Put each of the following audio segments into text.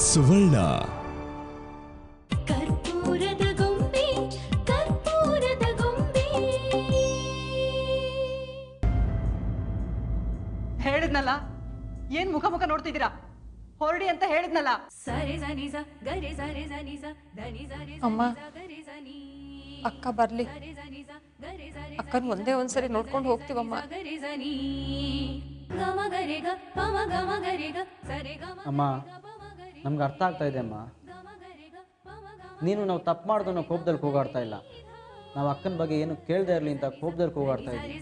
ಸುವರ್ಣ. ಕರ್ಪೂರದ ಗೊಂಬೆ, ಕರ್ಪೂರದ ಗೊಂಬೆ. ಹೇಳಿದ್ನಲ್ಲ, ಏನ್ ಮುಖ ಮುಖ ನೋಡ್ತಿದ್ದೀರಾ? ಹೊರಡಿ ಅಂತ ಹೇಳಿದ್ನಲ್ಲ. ಅಮ್ಮ, ಅಕ್ಕ ಬರ್ಲಿ, ಅಕ್ಕನ ಒಂದೇ ಒಂದ್ಸರಿ ನೋಡ್ಕೊಂಡು ಹೋಗ್ತೀವಮ್ಮ. ಅಮ್ಮ, ನಮ್ಗೆ ಅರ್ಥ ಆಗ್ತಾ ಇದೆ ಅಮ್ಮ. ನೀನು ನಾವು ತಪ್ಪು ಮಾಡ್ದು ನಾವು ಕೋಪದಲ್ಲಿ ಕೂಗಾಡ್ತಾ ಇಲ್ಲ. ನಾವು ಅಕ್ಕನ ಬಗ್ಗೆ ಏನು ಕೇಳದೆ ಇರಲಿ ಅಂತ ಕೋಪದಲ್ಲಿ ಕೂಗಾಡ್ತಾ ಇದ್ದೀವಿ.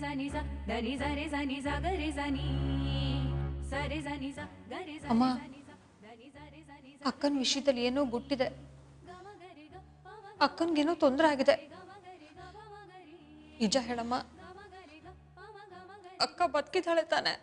ಅಮ್ಮ, ಅಕ್ಕನ ವಿಷಯದಲ್ಲಿ ಏನೋ ಗುಟ್ಟಿದೆ. ಅಕ್ಕನ್ಗೇನೋ ತೊಂದರೆ ಆಗಿದೆ. ನಿಜ ಹೇಳಮ್ಮ, ಅಕ್ಕ ಬದುಕಿದ್ದಾಳೆ ತಾನೆ?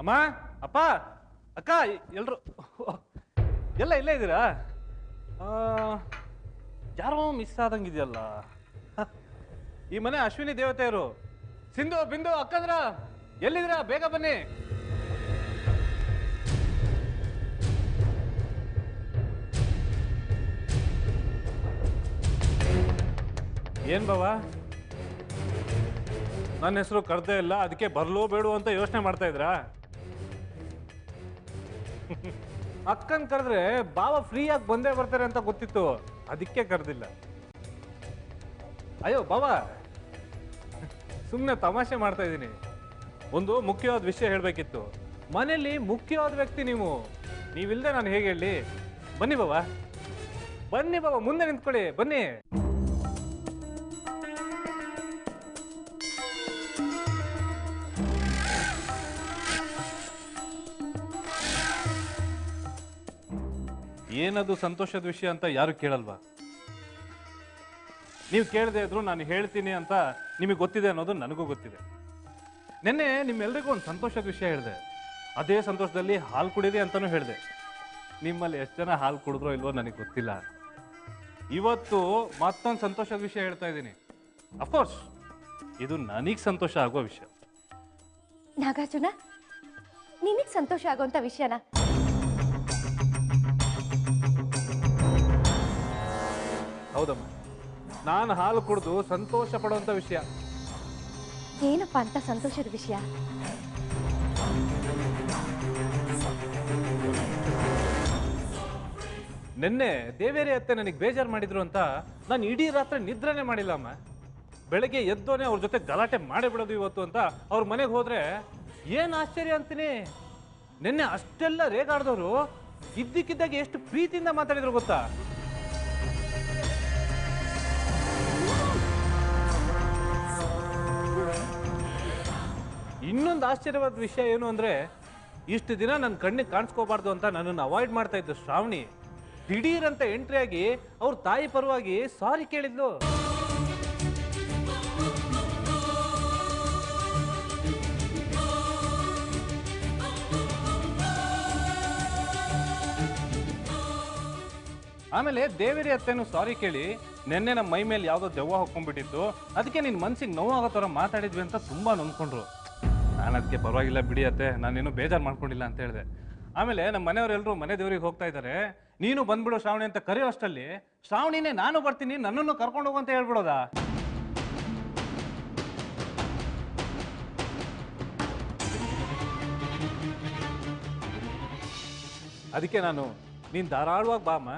ಅಮ್ಮ, ಅಪ್ಪ, ಅಕ್ಕ, ಎಲ್ರು ಎಲ್ಲ ಇಲ್ಲೇ ಇದ್ದೀರಾ? ಯಾರೋ ಮಿಸ್ ಆದಂಗಿದೆಯಲ್ಲ. ಈ ಮನೆ ಅಶ್ವಿನಿ ದೇವತೆಯರು. ಸಿಂಧು, ಬಿಂದು, ಅಕ್ಕಂದ್ರ ಎಲ್ಲಿದ್ದೀರಾ? ಬೇಗ ಬನ್ನಿ. ಏನ್ ಬಾವ, ನನ್ನ ಹೆಸರು ಕರ್ದೇ ಇಲ್ಲ, ಅದಕ್ಕೆ ಬರ್ಲೋ ಬೇಡು ಅಂತ ಯೋಚನೆ ಮಾಡ್ತಾ ಇದ್ರಾ? ಅಕ್ಕನ್ ಕರೆದ್ರೆ ಬಾವ ಫ್ರೀಯಾಗಿ ಬಂದೇ ಬರ್ತಾರೆ ಅಂತ ಗೊತ್ತಿತ್ತು, ಅದಕ್ಕೆ ಕರೆದಿಲ್ಲ. ಅಯ್ಯೋ ಬಾವ, ಸುಮ್ಮನೆ ತಮಾಷೆ ಮಾಡ್ತಾ ಇದ್ದೀನಿ. ಒಂದು ಮುಖ್ಯವಾದ ವಿಷಯ ಹೇಳಬೇಕಿತ್ತು. ಮನೆಯಲ್ಲಿ ಮುಖ್ಯವಾದ ವ್ಯಕ್ತಿ ನೀವು. ನೀವಿಲ್ಲದೆ ನಾನು ಹೇಗೆ ಹೇಳಿ? ಬನ್ನಿ ಬಾವ, ಬನ್ನಿ ಬಾವ, ಮುಂದೆ ನಿಂತ್ಕೊಳ್ಳಿ, ಬನ್ನಿ. ಏನದು ಸಂತೋಷದ ವಿಷಯ ಅಂತ ಯಾರು ಕೇಳಲ್ವಾ? ನೀವು ಕೇಳದೆ ಇದ್ರು ನಾನು ಹೇಳ್ತೀನಿ ಅಂತ ನಿಮಗೆ ಗೊತ್ತಿದೆ ಅನ್ನೋದು ನನಗೂ ಗೊತ್ತಿದೆ. ನಿನ್ನೆ ನಿಮ್ಮೆಲ್ರಿಗೂ ಒಂದು ಸಂತೋಷದ ವಿಷಯ ಹೇಳಿದೆ. ಅದೇ ಸಂತೋಷದಲ್ಲಿ ಹಾಲು ಕುಡಿದೆ ಅಂತಾನೂ ಹೇಳಿದೆ. ನಿಮ್ಮಲ್ಲಿ ಎಷ್ಟು ಜನ ಹಾಲು ಕುಡಿದ್ರೋ ಇಲ್ವೋ ನನಗೆ ಗೊತ್ತಿಲ್ಲ. ಇವತ್ತು ಮತ್ತೊಂದು ಸಂತೋಷದ ವಿಷಯ ಹೇಳ್ತಾ ಇದ್ದೀನಿ. ಅಫ್ಕೋರ್ಸ್ ಇದು ನನಗೆ ಸಂತೋಷ ಆಗೋ ವಿಷಯ. ನಾಗಾರ್ಜುನ, ನಿನಗೆ ಸಂತೋಷ ಆಗೋಂಥ ವಿಷಯನ? ಹೌದಮ್ಮ, ನಾನು ಹಾಲು ಕುಡಿದು ಸಂತೋಷ ಪಡುವಂತ ವಿಷಯ. ಏನಪ್ಪ ಅಂತ ಸಂತೋಷದ ವಿಷಯ? ನಿನ್ನೆ ದೇವೇರಿ ಅತ್ತೆ ನನಗೆ ಬೇಜಾರು ಮಾಡಿದ್ರು ಅಂತ ನಾನು ಇಡೀ ರಾತ್ರಿ ನಿದ್ರೆನೇ ಮಾಡಿಲ್ಲ ಅಮ್ಮ. ಬೆಳಗ್ಗೆ ಎದ್ದೋನೆ ಅವ್ರ ಜೊತೆ ಗಲಾಟೆ ಮಾಡೇ ಬಿಡೋದು ಇವತ್ತು ಅಂತ ಅವ್ರ ಮನೆಗೆ ಹೋದ್ರೆ ಏನ್ ಆಶ್ಚರ್ಯ ಅಂತೀನಿ. ನಿನ್ನೆ ಅಷ್ಟೆಲ್ಲ ರೇಗಾಡ್ದವರು ಇದ್ದಕ್ಕಿದ್ದಾಗ ಎಷ್ಟು ಪ್ರೀತಿಯಿಂದ ಮಾತಾಡಿದ್ರು ಗೊತ್ತಾ? ಇನ್ನೊಂದು ಆಶ್ಚರ್ಯವಾದ ವಿಷಯ ಏನು ಅಂದ್ರೆ, ಇಷ್ಟು ದಿನ ನನ್ನ ಕಣ್ಣಿಗೆ ಕಾಣಿಸ್ಕೋಬಾರ್ದು ಅಂತ ನನ್ನನ್ನು ಅವಾಯ್ಡ್ ಮಾಡ್ತಾ ಇದ್ದು ಶ್ರಾವಣಿ ದಿಢೀರ್ ಅಂತ ಎಂಟ್ರಿ ಆಗಿ ಅವ್ರ ತಾಯಿ ಪರವಾಗಿ ಸಾರಿ ಕೇಳಿದ್ಲು. ಆಮೇಲೆ ದೇವೇರಿ ಅತ್ತೆನೂ ಸಾರಿ ಕೇಳಿ, ನಿನ್ನೆ ನಮ್ಮ ಮೈ ಮೇಲೆ ಯಾವುದೋ ದೆವ್ವ ಹೊಕ್ಕೊಂಡ್ಬಿಟ್ಟಿತ್ತು, ಅದಕ್ಕೆ ನಿನ್ನ ಮನ್ಸಿಗೆ ನೋವಾಗೋ ಥರ ಮಾತಾಡಿದ್ವಿ ಅಂತ ತುಂಬಾ ನೊಂದ್ಕೊಂಡ್ರು. ನಾನು ಅದಕ್ಕೆ ಪರವಾಗಿಲ್ಲ ಬಿಡಿ ಅತ್ತೆ, ನಾನೇನು ಬೇಜಾರು ಮಾಡ್ಕೊಂಡಿಲ್ಲ ಅಂತ ಹೇಳಿದೆ. ಆಮೇಲೆ ನಮ್ಮ ಮನೆಯವರೆಲ್ಲರೂ ಮನೆ ದೇವ್ರಿಗೆ ಹೋಗ್ತಾ ಇದ್ದಾರೆ, ನೀನು ಬಂದ್ಬಿಡು ಶ್ರಾವಣಿ ಅಂತ ಕರೆಯೋ ಅಷ್ಟಲ್ಲಿ ಶ್ರಾವಣಿನೇ ನಾನು ಬರ್ತೀನಿ, ನನ್ನನ್ನು ಕರ್ಕೊಂಡು ಹೋಗು ಅಂತ ಹೇಳ್ಬಿಡೋದಾ? ಅದಕ್ಕೆ ನಾನು, ನೀನು ಧಾರಾಳವಾಗಿ ಬಾ ಅಮ್ಮ,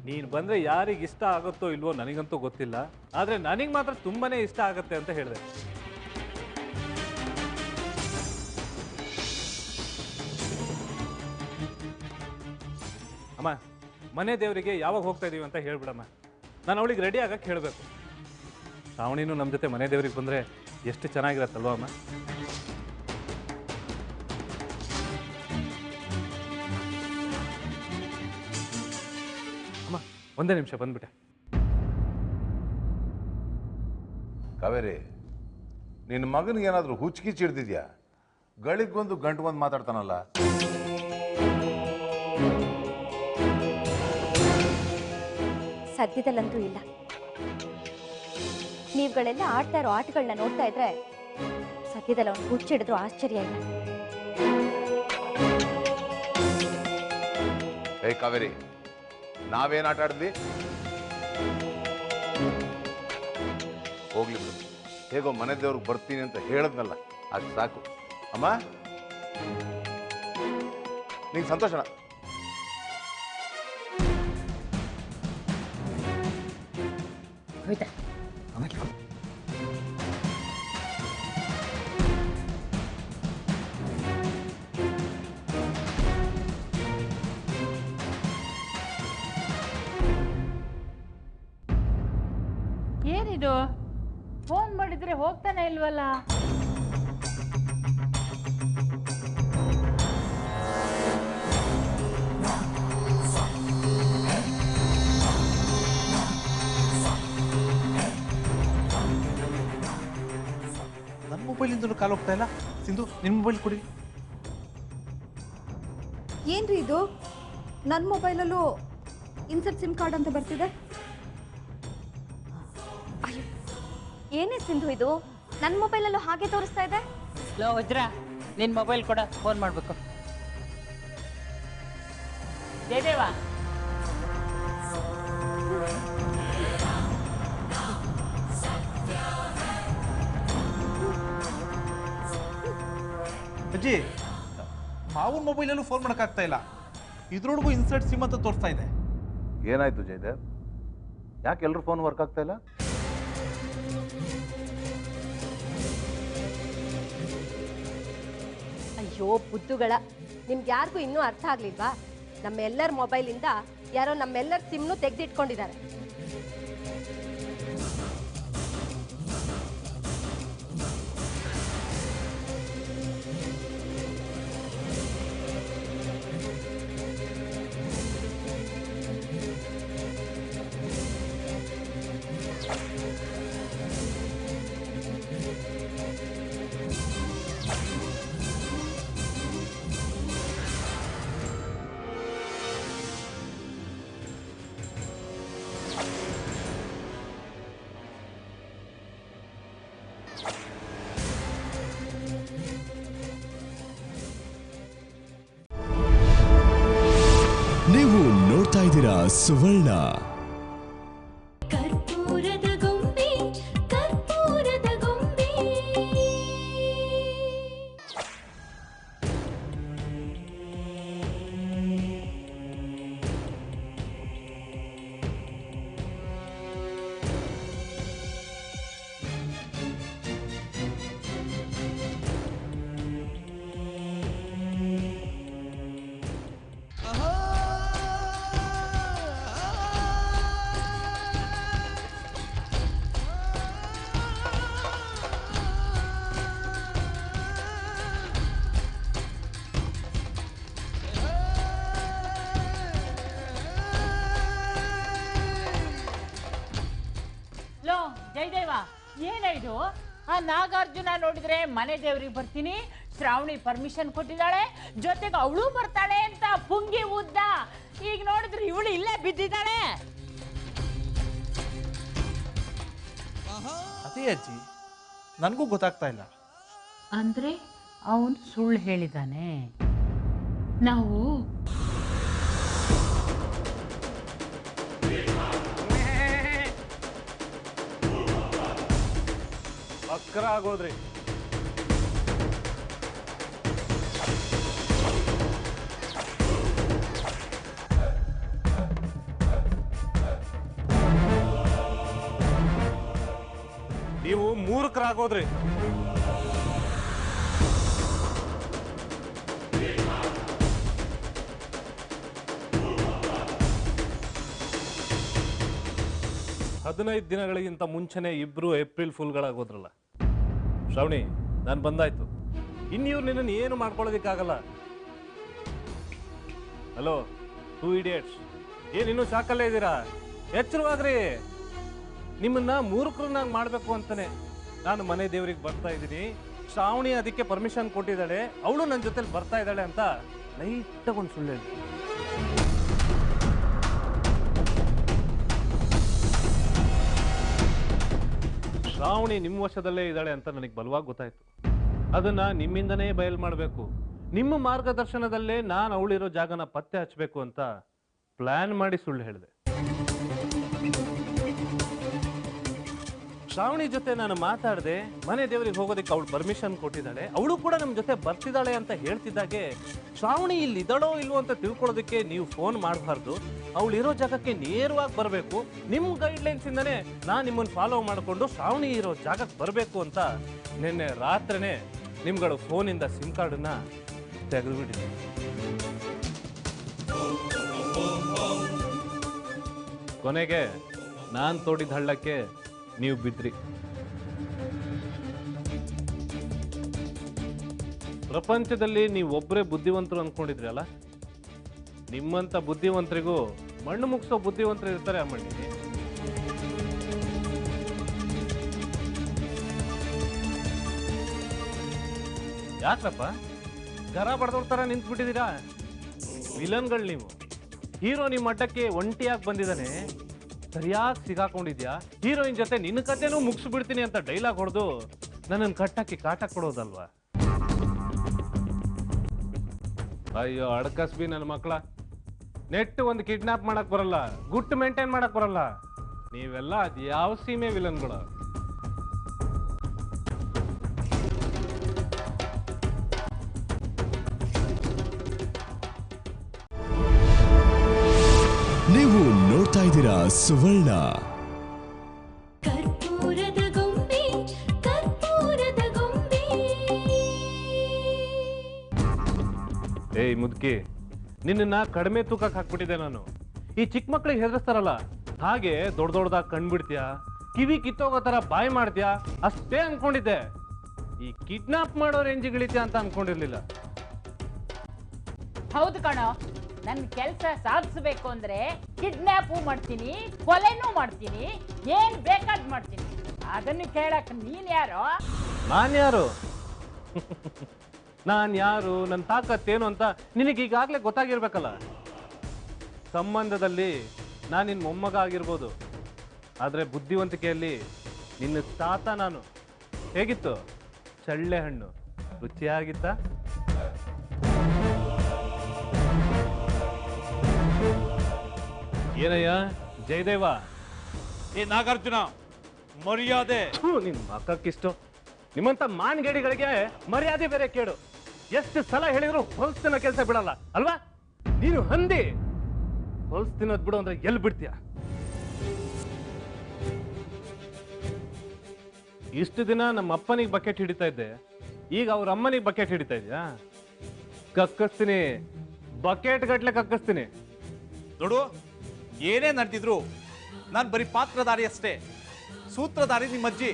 ನೀನು ಬಂದರೆ ಯಾರಿಗೆ ಇಷ್ಟ ಆಗುತ್ತೋ ಇಲ್ವೋ ನನಗಂತೂ ಗೊತ್ತಿಲ್ಲ, ಆದರೆ ನನಗೆ ಮಾತ್ರ ತುಂಬಾನೇ ಇಷ್ಟ ಆಗುತ್ತೆ ಅಂತ ಹೇಳಿದೆ. ಅಮ್ಮ, ಮನೆ ದೇವರಿಗೆ ಯಾವಾಗ ಹೋಗ್ತಾ ಇದೀವಿ ಅಂತ ಹೇಳ್ಬಿಡಮ್ಮ, ನಾನು ಅವಳಿಗೆ ರೆಡಿ ಆಗಕ್ಕೆ ಹೇಳಬೇಕು. ಶ್ರಾವಣಿನೂ ನಮ್ಮ ಜೊತೆ ಮನೆ ದೇವ್ರಿಗೆ ಬಂದರೆ ಎಷ್ಟು ಚೆನ್ನಾಗಿರತ್ತಲ್ವ ಅಮ್ಮ? ಅಮ್ಮ, ಒಂದೇ ನಿಮಿಷ ಬಂದ್ಬಿಟ್ಟೆ. ಕಾವೇರಿ, ನಿನ್ನ ಮಗನಿಗೆ ಏನಾದರೂ ಹುಚ್ಚಿಗಿಚ್ಚಿ ಹಿಡ್ದಿದ್ಯಾ? ಗಳಿಗೊಂದು ಗಂಟುಗೊಂದು ಮಾತಾಡ್ತಾನಲ್ಲ. ಸದ್ಯದಲ್ಲಂತೂ ಇಲ್ಲ. ನೀವುಗಳೆಲ್ಲ ಆಡ್ತಾ ಇರೋ ಆಟಗಳನ್ನ ನೋಡ್ತಾ ಇದ್ರೆ ಸದ್ಯದಲ್ಲಿ ಅವ್ನು ಹುಚ್ಚಿಡಿದ್ರು ಆಶ್ಚರ್ಯ ಇಲ್ಲ. ಏ ಕಾವೇರಿ, ನಾವೇನು ಆಟ ಆಡಿದ್ವಿ? ಹೋಗ್ಲಿ ಬಿಡು, ಹೇಗೋ ಮನೆ ದೇವ್ರಿಗೆ ಬರ್ತೀನಿ ಅಂತ ಹೇಳಿದ್ನಲ್ಲ, ಅದು ಸಾಕು. ಅಮ್ಮ, ನಿಂಗೆ ಸಂತೋಷನಾ? ಹೋಯ್ತಾ ಏನಿದು? ಫೋನ್ ಮಾಡಿದ್ರೆ ಹೋಗ್ತಾನೆ ಇಲ್ವಲ್ಲ? ನನ್ನ ಮೊಬೈಲಿಂದಲೂ ಕಾಲ್ ಹೋಗ್ತಾ ಇಲ್ಲ. ಸಿಂಧು, ನಿನ್ನ ಮೊಬೈಲ್ ಕೊಡಿ. ಏನ್ರಿ ಇದು ನನ್ನ ಮೊಬೈಲಲ್ಲೂ ಇನ್ಸರ್ಟ್ ಸಿಮ್ ಕಾರ್ಡ್ ಅಂತ ಬರ್ತಿದೆ. ಅಯ್ಯೋ ಏನೇ ಸಿಂಧು ಇದು ನನ್ನ ಮೊಬೈಲಲ್ಲೂ ಹಾಗೆ ತೋರಿಸ್ತಾ ಇದೆ. ಲೋ ವಜ್ರ ನಿನ್ನ ಮೊಬೈಲ್ ಕೂಡ ಫೋನ್ ಮಾಡಬೇಕು. ಜಯದೇವ ಅಜ್ಜಿ ಮಾವನ ಮೊಬೈಲಲ್ಲೂ ಫೋನ್ ಮಾಡೋಕ್ಕಾಗ್ತಾ ಇಲ್ಲ. ಇದ್ರೊಳಗೂ ಇನ್ಸರ್ಟ್ ಸಿಮ್ ಅಂತ ತೋರಿಸ್ತಾ ಇದೆ. ಏನಾಯ್ತು ಜಯದೇವ್? ಯಾಕೆ ಎಲ್ಲರೂ ಫೋನ್ ವರ್ಕ್ ಆಗ್ತಾ ಇಲ್ಲ? ಅಯ್ಯೋ ಬುದ್ಧುಗಳ, ನಿಮ್ಗೆ ಯಾರಿಗೂ ಇನ್ನೂ ಅರ್ಥ ಆಗ್ಲಿಲ್ವಾ? ನಮ್ಮೆಲ್ಲರ ಮೊಬೈಲಿಂದ ಯಾರೋ ನಮ್ಮೆಲ್ಲರ ಸಿಮ್ನು ತೆಗೆದಿಟ್ಕೊಂಡಿದ್ದಾರೆ. ನೀವು ನೋಡ್ತಾ ಇದ್ದೀರಾ ಸುವರ್ಣ. ಕರ್ಪೂರದ ಗೊಂಬೆ ಕರ್ಪೂರದ ಗೊಂಬೆ. ಲೋ ಜಯದೇವ ಏನಾಯ್ತು? ಆ ನಾಗಾರ್ಜುನ ನೋಡಿದ್ರೆ ಮನೆ ದೇವ್ರಿಗೆ ಬರ್ತೀನಿ, ಶ್ರಾವಣಿ ಪರ್ಮಿಷನ್ ಕೊಟ್ಟಿದ್ದಾಳೆ, ಜೊತೆಗೆ ಅವಳು ಬರ್ತಾಳೆ ಅಂತ ಪುಂಗಿ ಉದ್ದ. ಈಗ ನೋಡಿದ್ರೆ ಇವಳು ಇಲ್ಲೇ ಬಿದ್ದಿದ್ದಾಳೆ. ಅದೇ ಅಜ್ಜಿ ನನಗೂ ಗೊತ್ತಾಗ್ತಾ ಇಲ್ಲ. ಅಂದ್ರೆ ಅವನು ಸುಳ್ಳು ಹೇಳಿದಾನೆ. ನಾವು ಅಕ್ರ ಆಗೋದ್ರಿ. ನೀವು ಮೂರ್ಖರಾಗೋದ್ರಿ. ಹದಿನೈದು ದಿನಗಳಿಗಿಂತ ಮುಂಚೆನೆ ಇಬ್ರು ಏಪ್ರಿಲ್ ಫುಲ್ಗಳಾಗೋದ್ರಲ್ಲ. ಶ್ರಾವಣಿ, ನಾನು ಬಂದಾಯ್ತು. ಇನ್ನಿವ್ರು ನಿನ್ನನ್ನು ಏನು ಮಾಡ್ಕೊಳ್ಳೋದಿಕ್ಕಾಗಲ್ಲ. ಹಲೋ 2 idiots, ಏನಿನ್ನೂ ಶಾಕಲ್ಲೇ ಇದ್ದೀರಾ? ಎಚ್ಚರವಾಗ್ರಿ. ನಿಮ್ಮನ್ನ ಮೂರ್ಖರನ್ನಾಗಿ ಮಾಡಬೇಕು ಅಂತಾನೆ ನಾನು ಮನೆ ದೇವ್ರಿಗೆ ಬರ್ತಾ ಇದ್ದೀನಿ. ಶ್ರಾವಣಿ ಅದಕ್ಕೆ ಪರ್ಮಿಷನ್ ಕೊಟ್ಟಿದ್ದಾಳೆ, ಅವಳು ನನ್ನ ಜೊತೆಲಿ ಬರ್ತಾ ಇದ್ದಾಳೆ ಅಂತ ಲೈಟಾಗಿ ಒಂದು ಸುಳ್ಳು ಹೇಳಿ. ಶ್ರಾವಣಿ ನಿಮ್ಮ ವಶದಲ್ಲೇ ಇದ್ದಾಳೆ ಅಂತ ನನಗೆ ಬಲವಾಗಿ ಗೊತ್ತಾಯ್ತು. ಅದನ್ನ ನಿಮ್ಮಿಂದನೇ ಬಯಲು ಮಾಡಬೇಕು. ನಿಮ್ಮ ಮಾರ್ಗದರ್ಶನದಲ್ಲೇ ನಾನು ಅವಳಿರೋ ಜಾಗನ ಪತ್ತೆ ಹಚ್ಚಬೇಕು ಅಂತ ಪ್ಲಾನ್ ಮಾಡಿ ಸುಳ್ಳು ಹೇಳಿದೆ. ಶ್ರಾವಣಿ ಜೊತೆ ನಾನು ಮಾತಾಡಿದೆ, ಮನೆ ದೇವರಿಗೆ ಹೋಗೋದಕ್ಕೆ ಅವಳು ಪರ್ಮಿಷನ್ ಕೊಟ್ಟಿದ್ದಾಳೆ, ಅವಳು ಕೂಡ ನಮ್ಮ ಜೊತೆ ಬರ್ತಿದ್ದಾಳೆ ಅಂತ ಹೇಳ್ತಿದ್ದಾಗೆ ಶ್ರಾವಣಿ ಇಲ್ಲಿ ಇದ್ದಾಳೋ ಇಲ್ವೋ ಅಂತ ತಿಳ್ಕೊಳ್ಳೋದಕ್ಕೆ ನೀವು ಫೋನ್ ಮಾಡಬಾರ್ದು. ಅವಳು ಇರೋ ಜಾಗಕ್ಕೆ ನೇರವಾಗಿ ಬರಬೇಕು. ನಿಮ್ಮ ಗೈಡ್ಲೈನ್ಸ್ ಇಂದನೇ ನಾನು ನಿಮ್ಮನ್ನು ಫಾಲೋ ಮಾಡಿಕೊಂಡು ಶ್ರಾವಣಿ ಇರೋ ಜಾಗಕ್ಕೆ ಬರಬೇಕು ಅಂತ ನಿನ್ನೆ ರಾತ್ರಿನೇ ನಿಮ್ಗಳ ಫೋನಿಂದ ಸಿಮ್ ಕಾರ್ಡನ್ನ ತೆಗೆದುಬಿಟ್ಟಿದ್ದೀನಿ. ಕೊನೆಗೆ ನಾನು ತೋಡಿದ ಹಳ್ಳಕ್ಕೆ ನೀವು ಬಿದ್ರಿ. ಪ್ರಪಂಚದಲ್ಲಿ ನೀವು ಒಬ್ಬರೇ ಬುದ್ಧಿವಂತರು ಅಂದ್ಕೊಂಡಿದ್ರಿ ಅಲ್ಲ? ನಿಮ್ಮಂತ ಬುದ್ಧಿವಂತರಿಗೂ ಮಣ್ಣು ಮುಗಿಸೋ ಬುದ್ಧಿವಂತರು ಇರ್ತಾರೆ ಆ ಮಣ್ಣಿಗೆ. ಯಾಕಪ್ಪ ಗರ ಬಡ್ದೋಡ್ತಾರ ನಿಂತ್ಬಿಟ್ಟಿದ್ದೀರಾ? ವಿಲನ್ಗಳು ನೀವು. ಹೀರೋ ನಿಮ್ಮ ಅಡ್ಡಕ್ಕೆ ಒಂಟಿಯಾಗಿ ಬಂದಿದ್ದಾನೆ, ಸರಿಯಾಗಿ ಸಿಗಾಕೊಂಡಿದ್ಯಾ, ಹೀರೋಯಿನ್ ಜೊತೆ ನಿನ್ನ ಕಥೆನೂ ಮುಗಿಸ್ಬಿಡ್ತೀನಿ ಅಂತ ಡೈಲಾಗ್ ಹೊಡೆದು ನನ್ನನ್ನು ಕಟ್ಟಕ್ಕೆ ಕಾಟ ಕೊಡೋದಲ್ವಾ? ಅಯ್ಯೋ ಅಡ್ಕಸ್ಬಿ ನನ್ನ ಮಕ್ಕಳ, ನೆಟ್ ಒಂದು ಕಿಡ್ನಾಪ್ ಮಾಡಕ್ ಬರಲ್ಲ, ಗುಟ್ಟು ಮೇಂಟೈನ್ ಮಾಡಕ್ ಬರಲ್ಲ. ನೀವೆಲ್ಲ ಅದು ಯಾವ ಸೀಮೆ ವಿಲನ್ಗಳು? ನೀವು ನೋಡ್ತಾ ಇದ್ದೀರಾ ಸುವರ್ಣ. ಕರ್ಪೂರದ ಗೊಂಬೆ ಕರ್ಪೂರದ ಗೊಂಬೆ. ಏಯ್ ಮುದ್ಕಿ, ನಿನ್ನ ಕಡಿಮೆ ತೂಕಕ್ಕೆ ಹಾಕ್ಬಿಟ್ಟಿದ್ದೆ ನಾನು. ಈ ಚಿಕ್ಕ ಮಕ್ಳಿಗೆ ಹೆದರ್ಸ್ತಾರಲ್ಲ ಹಾಗೆ ದೊಡ್ಡ ದೊಡ್ಡದಾಗಿ ಕಣ್ಬಿಡ್ತೀಯ, ಕಿವಿ ಕಿತ್ತೋಗೋ ತರ ಬಾಯಿ ಮಾಡ್ತೀಯಾ ಅಷ್ಟೇ ಅನ್ಕೊಂಡಿದ್ದೆ. ಈ ಕಿಡ್ನಾಪ್ ಮಾಡೋ ರೇಂಜಿಗಿಳಿತೀಯ ಅಂತ ಅನ್ಕೊಂಡಿರ್ಲಿಲ್ಲ. ಹೌದು ಕಣೋ, ನನ್ನ ಕೆಲಸ ಸಾಧಿಸಬೇಕು ಅಂದ್ರೆ ಕಿಡ್ನಾಪು ಮಾಡ್ತೀನಿ, ಕೊಲೆನೂ ಮಾಡ್ತೀನಿ, ಏನ್ ಬೇಕಾದ್ ಮಾಡ್ತೀನಿ. ಅದನ್ನು ಕೇಳಕ್ ನೀನ್ ಯಾರೋ? ನಾನ್ ಯಾರು? ನಾನ್ ಯಾರು, ನನ್ನ ತಾಕತ್ತೇನು ಅಂತ ನಿನಗೆ ಈಗಾಗಲೇ ಗೊತ್ತಾಗಿರ್ಬೇಕಲ್ಲ. ಸಂಬಂಧದಲ್ಲಿ ನಾನು ನಿನ್ನ ಮೊಮ್ಮಗ ಆಗಿರ್ಬೋದು, ಆದರೆ ಬುದ್ಧಿವಂತಿಕೆಯಲ್ಲಿ ನಿನ್ನ ತಾತ ನಾನು. ಹೇಗಿತ್ತು ಚಳ್ಳೆ ಹಣ್ಣು? ರುಚಿಯಾಗಿತ್ತ? ಏನಯ್ಯ ಜಯದೇವ? ಏ ನಾಗಾರ್ಜುನ, ಮರ್ಯಾದೆ. ನಿನ್ನ ಮಕ್ಕಕ್ಕಿಷ್ಟು. ನಿಮ್ಮಂತ ಮಾನ್ಗೇಡಿಗಳಿಗೆ ಮರ್ಯಾದೆ ಬೇರೆ ಕೇಳು. ಎಷ್ಟು ಸಲ ಹೇಳಿದ್ರು ಹೊಲ್ಸ್ತಿನ ಕೆಲಸ ಬಿಡಲ್ಲ ಅಲ್ವಾ? ನೀನು ಹಂದಿ, ಹೊಲ್ಸ್ ತಿನ್ನೋದ್ ಬಿಡು ಅಂದ್ರೆ ಎಲ್ಲಿ ಬಿಡ್ತೀಯ? ಇಷ್ಟು ದಿನ ನಮ್ಮ ಅಪ್ಪನಿಗೆ ಬಕೆಟ್ ಹಿಡಿತಾ ಇದ್ದೆ, ಈಗ ಅವ್ರ ಅಮ್ಮನಿಗೆ ಬಕೆಟ್ ಹಿಡಿತಾ ಇದೆಯಾ? ಕಕ್ಕಸ್ತೀನಿ, ಬಕೆಟ್ ಗಟ್ಲೆ ಕಕ್ಕಸ್ತೀನಿ. ನೋಡು, ಏನೇ ನಡೆದಿದ್ರು ನಾನು ಬರೀ ಪಾತ್ರಧಾರಿ ಅಷ್ಟೇ, ಸೂತ್ರಧಾರಿ ನಿಮ್ಮ ಅಜ್ಜಿ.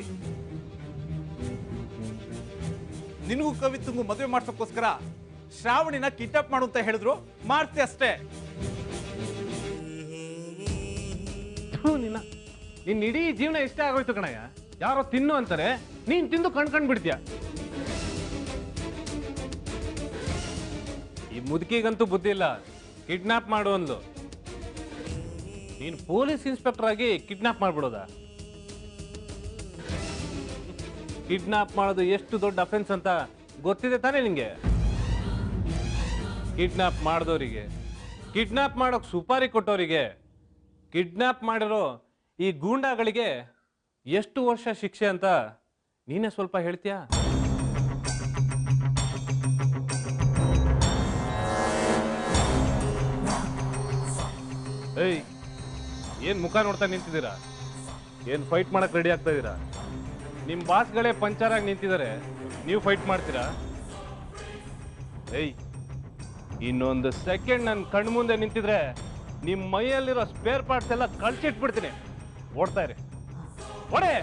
ನಿನಗೂ ಕವಿತಂಗೂ ಮದುವೆ ಮಾಡ್ಸೋಕ್ಕೋಸ್ಕರ ಶ್ರಾವಣಿನ ಕಿಡ್ನಾಪ್ ಮಾಡು ಅಂತ ಹೇಳಿದ್ರು, ಮಾಡ್ತೆ ಅಷ್ಟೇ. ನಿನ್ನ ಇಡೀ ಜೀವನ ಇಷ್ಟ ಆಗೋಯ್ತು ಕಣಯ್ಯ. ಯಾರೋ ತಿನ್ನು ಅಂತಾರೆ, ನೀನ್ ತಿಂದು ಕಣ್ಕಂಡ್ ಬಿಡ್ತೀಯ. ಈ ಮುದುಕಿಗಂತೂ ಬುದ್ಧಿ ಇಲ್ಲ, ಕಿಡ್ನಾಪ್ ಮಾಡು ಅಂದ್ಲು. ನೀನು ಪೊಲೀಸ್ ಇನ್ಸ್ಪೆಕ್ಟರ್ ಆಗಿ ಕಿಡ್ನಾಪ್ ಮಾಡ್ಬಿಡೋದ? ಕಿಡ್ನಾಪ್ ಮಾಡೋದು ಎಷ್ಟು ದೊಡ್ಡ ಅಫೆನ್ಸ್ ಅಂತ ಗೊತ್ತಿದೆ ತಾನೇ ನಿಂಗೆ? ಕಿಡ್ನಾಪ್ ಮಾಡಿದವರಿಗೆ, ಕಿಡ್ನಾಪ್ ಮಾಡೋಕ್ ಸುಪಾರಿ ಕೊಟ್ಟವರಿಗೆ, ಕಿಡ್ನಾಪ್ ಮಾಡಿರೋ ಈ ಗೂಂಡಾಗಳಿಗೆ ಎಷ್ಟು ವರ್ಷ ಶಿಕ್ಷೆ ಅಂತ ನೀನೇ ಸ್ವಲ್ಪ ಹೇಳ್ತೀಯಾ? ಏಯ್, ಏನ್ ಮುಖ ನೋಡ್ತಾ ನಿಂತಿದ್ದೀರಾ? ಏನ್ ಫೈಟ್ ಮಾಡಕ್ ರೆಡಿ ಆಗ್ತಾ ಇದೀರಾ? ನಿಮ್ ಬಾಸ್ಗಳೇ ಪಂಚರ್ ಆಗಿ ನಿಂತಿದ್ದಾರೆ, ನೀವು ಫೈಟ್ ಮಾಡ್ತೀರಾ? ಏಯ್, ಇನ್ನೊಂದು ಸೆಕೆಂಡ್ ನನ್ನ ಕಣ್ಮುಂದೆ ನಿಂತಿದ್ರೆ ನಿಮ್ಮ ಮೈಯಲ್ಲಿರೋ ಸ್ಪೇರ್ ಪಾರ್ಟ್ಸ್ ಎಲ್ಲ ಕಳ್ಸಿಟ್ಬಿಡ್ತೀನಿ. ಓಡ್ತಾ ಇರಿ, ಓಡೆ.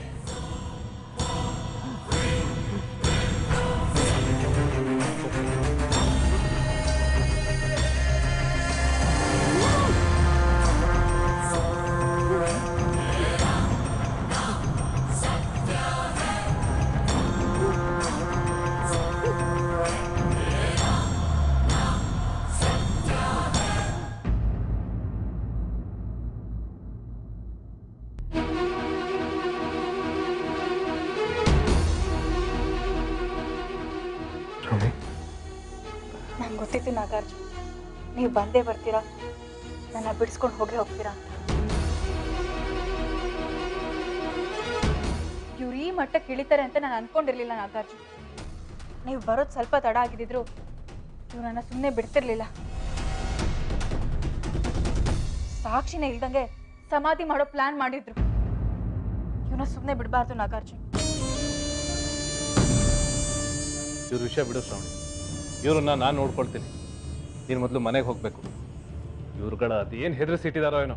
ನಂಗೆ ಗೊತ್ತಿತ್ತು ನಾಗಾರ್ಜುನ್, ನೀವು ಬಂದೇ ಬರ್ತೀರಾ, ನನ್ನ ಬಿಡಿಸ್ಕೊಂಡು ಹೋಗ್ತೀರಾ ಅಂತ. ಇವ್ರು ಈ ಮಟ್ಟಕ್ಕೆ ಇಳಿತಾರೆ ಅಂತ ನಾನು ಅನ್ಕೊಂಡಿರ್ಲಿಲ್ಲ ನಾಗಾರ್ಜುನ್. ನೀವು ಬರೋದು ಸ್ವಲ್ಪ ತಡ ಆಗಿದ್ರು ಇವ್ರು ನನ್ನ ಸುಮ್ಮನೆ ಬಿಡ್ತಿರ್ಲಿಲ್ಲ. ಸಾಕ್ಷಿನೇ ಇಲ್ದಂಗೆ ಸಮಾಧಿ ಮಾಡೋ ಪ್ಲಾನ್ ಮಾಡಿದ್ರು. ಇವ್ರನ್ನ ಸುಮ್ಮನೆ ಬಿಡಬಾರ್ದು ನಾಗಾರ್ಜುನ್. ಇವ್ರ ವಿಷಯ ಬಿಡು ಶ್ರಾವಣಿ, ಇವ್ರನ್ನ ನಾನು ನೋಡ್ಕೊಳ್ತೀನಿ. ನೀನು ಮೊದಲು ಮನೆಗೆ ಹೋಗ್ಬೇಕು. ಇವ್ರುಗಳ ಅದೇನು ಹೆದರಿಸಿಟ್ಟಿದಾರೋ ಏನೋ.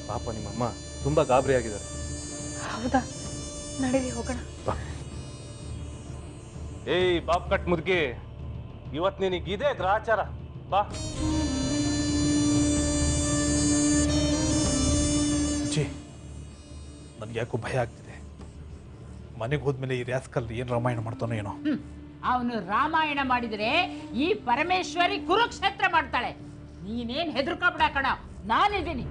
ಪಾಪ ನಿಮ್ಮಮ್ಮ ತುಂಬಾ ಗಾಬರಿ ಆಗಿದ್ದಾರೆ. ಹೌದಾ? ನಡೀರಿ ಹೋಗೋಣ. ಏಯ್ ಬಾಪ್ ಕಟ್ ಮುದುಕಿ, ಇವತ್ತು ನಿನಗಿದೆ ಗ್ರಹಚಾರ. ಬಾ. ಅಜ್ಜಿ, ನನ್ಗೆ ಯಾಕೋ ಭಯ ಆಗ್ತಿದೆ. ಮನೆಗೆ ಹೋದ್ಮೇಲೆ ಈ ರ್ಯಾಸ್ಕಲ್ ಏನ್ ರಾಮಾಯಣ ಮಾಡ್ತಾನೋ ಏನೋ. ಅವನು ರಾಮಾಯಣ ಮಾಡಿದ್ರೆ ಈ ಪರಮೇಶ್ವರಿ ಕುರುಕ್ಷೇತ್ರ ಮಾಡ್ತಾಳೆ. ನೀನೇನ್ ಹೆದರ್ಕೊಬೇಡ ಕಣ, ನಾನಿದ್ದೀನಿ.